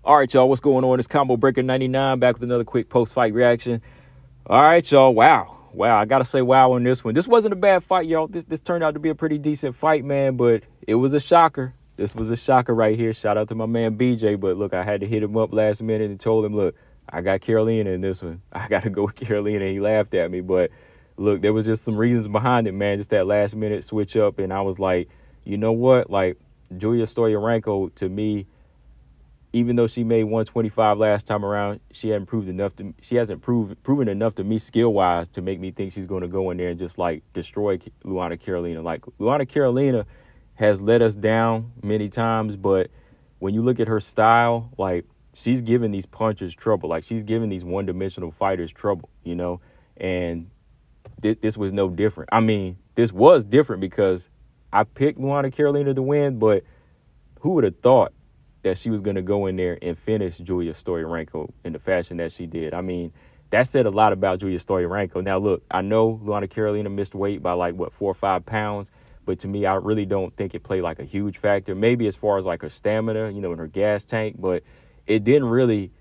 All right, y'all, what's going on? It's Combo Breaker 99 back with another quick post-fight reaction. All right, y'all, wow. I got to say wow on this one. This wasn't a bad fight, y'all. This turned out to be a pretty decent fight, man, but it was a shocker. This was a shocker right here. Shout out to my man BJ, but look, I had to hit him up last minute and told him, look, I got Carolina in this one. I got to go with Carolina, and he laughed at me, but look, there was just some reasons behind it, man, just that last minute switch up, and I was like, you know what? Like, Julija Stoliarenko, to me, even though she made 125 last time around, she hasn't proven enough to me skill wise to make me think she's going to go in there and just like destroy Luana Carolina. Like, Luana Carolina has let us down many times, but when you look at her style, like, she's giving these punchers trouble. Like, she's giving these one-dimensional fighters trouble, and this was no different. I mean, this was different because I picked Luana Carolina to win, but who would have thought that she was going to go in there and finish Julija Stoliarenko in the fashion that she did? I mean, that said a lot about Julija Stoliarenko. Now, look, I know Luana Carolina missed weight by 4 or 5 pounds, but to me, I really don't think it played like a huge factor. Maybe as far as like her stamina, in her gas tank, but it didn't really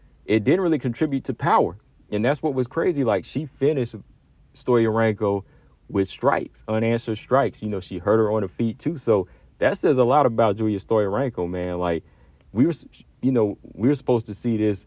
contribute to power. And that's what was crazy. Like, she finished Stoliarenko with strikes, unanswered strikes. She hurt her on the feet too. So that says a lot about Julija Stoliarenko, man. Like, we were supposed to see this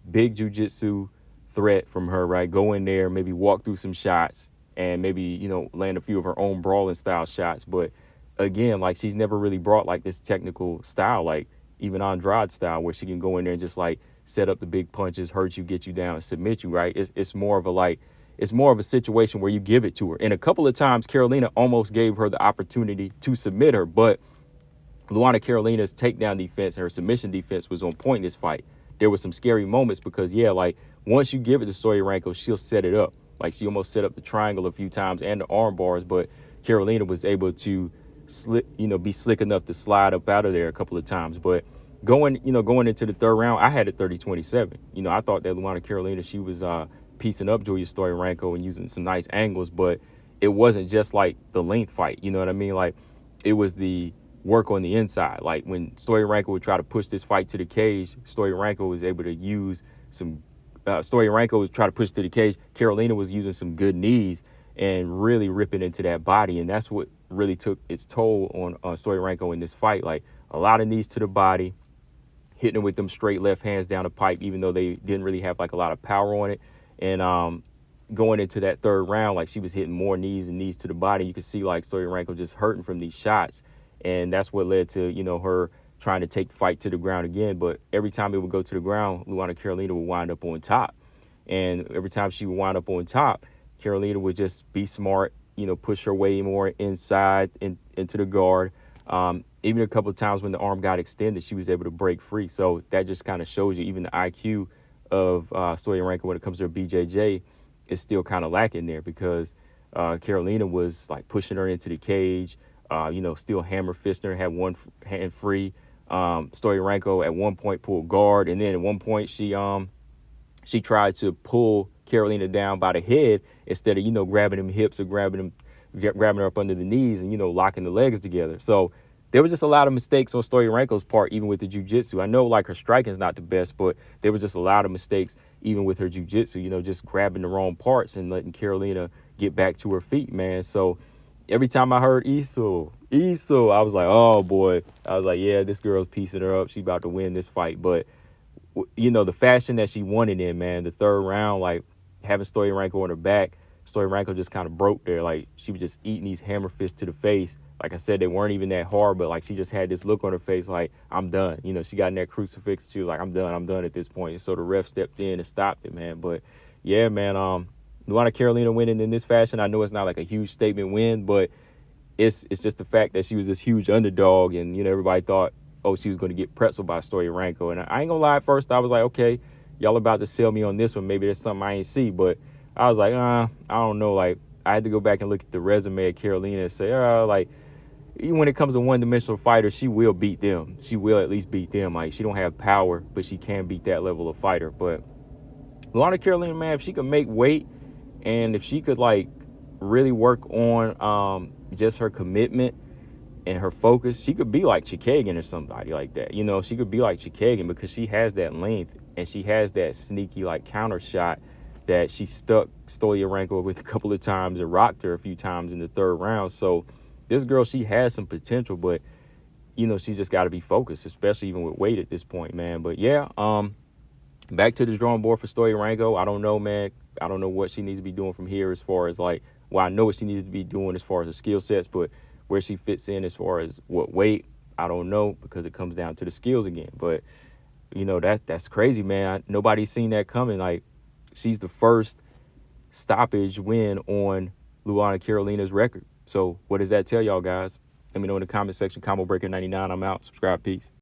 big jiu-jitsu threat from her, right? Go in there, maybe walk through some shots and maybe, land a few of her own brawling style shots. But again, like, she's never really brought like this technical style, like even Andrade style, where she can go in there and just like set up the big punches, hurt you, get you down, and submit you, right? It's more of a situation where you give it to her. And a couple of times, Carolina almost gave her the opportunity to submit her, but Luana Carolina's takedown defense and her submission defense was on point in this fight. There were some scary moments because, once you give it to Stoliarenko, she'll set it up. Like, she almost set up the triangle a few times and the arm bars, but Carolina was able to be slick enough to slide up out of there a couple of times. But going into the third round, I had it 30-27. I thought that Luana Carolina, she was piecing up Julija Stoliarenko and using some nice angles, but it wasn't just like the length fight. You know what I mean? Like, it was the work on the inside. Like, when Stoliarenko would try to push this fight to the cage, Stoliarenko was able to use some Stoliarenko would try to push to the cage. Carolina was using some good knees and really ripping into that body, and that's what really took its toll on Stoliarenko in this fight. Like, a lot of knees to the body, hitting her with them straight left hands down the pipe, even though they didn't really have like a lot of power on it. And going into that third round, like, she was hitting more knees and knees to the body. You could see like Stoliarenko just hurting from these shots. And that's what led to, her trying to take the fight to the ground again. But every time it would go to the ground, Luana Carolina would wind up on top. And every time she would wind up on top, Carolina would just be smart, push her way more inside into the guard. Even a couple of times when the arm got extended, she was able to break free. So that just kind of shows you even the IQ of Stoliarenko when it comes to her BJJ is still kind of lacking there, because Carolina was like pushing her into the cage, still hammer fisting her, had one hand free. Stoliarenko at one point pulled guard, and then at one point she tried to pull Carolina down by the head instead of, grabbing them hips or grabbing her up under the knees and, locking the legs together. So there were just a lot of mistakes on Stoliarenko's part, even with the jiu-jitsu. I know like her striking is not the best, but there were just a lot of mistakes even with her jiu-jitsu, just grabbing the wrong parts and letting Carolina get back to her feet, man. So every time I heard Iso, I was like, oh boy. I was like, yeah, this girl's piecing her up. She's about to win this fight. But, the fashion that she won it in, man, the third round, like having Stoliarenko on her back, Stoliarenko just kind of broke there. Like, she was just eating these hammer fists to the face. Like I said, they weren't even that hard, but like she just had this look on her face like, I'm done. She got in that crucifix and she was like, I'm done at this point. And so the ref stepped in and stopped it, man. But yeah, man, Luana Carolina winning in this fashion, I know it's not like a huge statement win, but it's just the fact that she was this huge underdog, and everybody thought, oh, she was going to get pretzeled by Stoliarenko. And I ain't gonna lie, at first I was like, okay, y'all about to sell me on this one. Maybe there's something I ain't see, but I was like, I don't know. Like, I had to go back and look at the resume of Carolina and say, like, even when it comes to one-dimensional fighters, she will beat them. She will at least beat them. Like, she don't have power, but she can beat that level of fighter. But Luana Carolina, man, if she could make weight and if she could like really work on just her commitment and her focus, she could be like Chikagan or somebody like that. You know, she could be like Chikagan because she has that length and she has that sneaky like counter shot that she stuck Stoliarenko with a couple of times and rocked her a few times in the third round. So this girl, she has some potential, but you know, she's just got to be focused, especially even with weight at this point, man. But yeah, back to the drawing board for Stoliarenko. I don't know, man. I don't know what she needs to be doing from here as far as like, well, I know what she needs to be doing as far as her skill sets, but where she fits in as far as what weight, I don't know, because it comes down to the skills again. But you know, that's crazy, man. Nobody's seen that coming. Like, she's the first stoppage win on Luana Carolina's record. So what does that tell y'all, guys? Let me know in the comment section. Combo Breaker 99. I'm out. Subscribe. Peace.